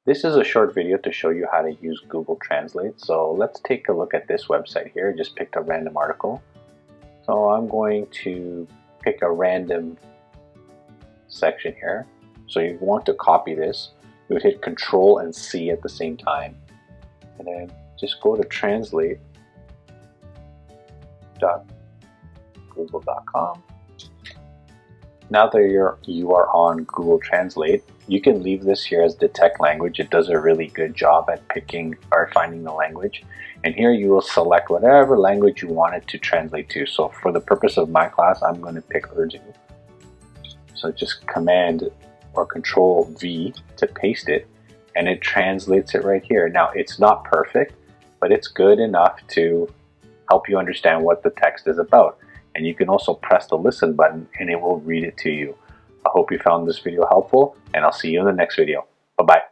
This is a short video to show you how to use Google Translate. So let's take a look at this website here. I just picked a random article. So I'm going to pick a random section here. So you want to copy this. You would hit Ctrl and C at the same time. And then just go to translate.google.com. Now that you are on Google Translate, you can leave this here as detect language. It does a really good job at picking or finding the language. And here you will select whatever language you want it to translate to. So for the purpose of my class, I'm going to pick Urdu. So just Command or Control V to paste it, and it translates it right here. Now it's not perfect, but it's good enough to help you understand what the text is about. And you can also press the listen button and it will read it to you. I hope you found this video helpful, and I'll see you in the next video. Bye-bye.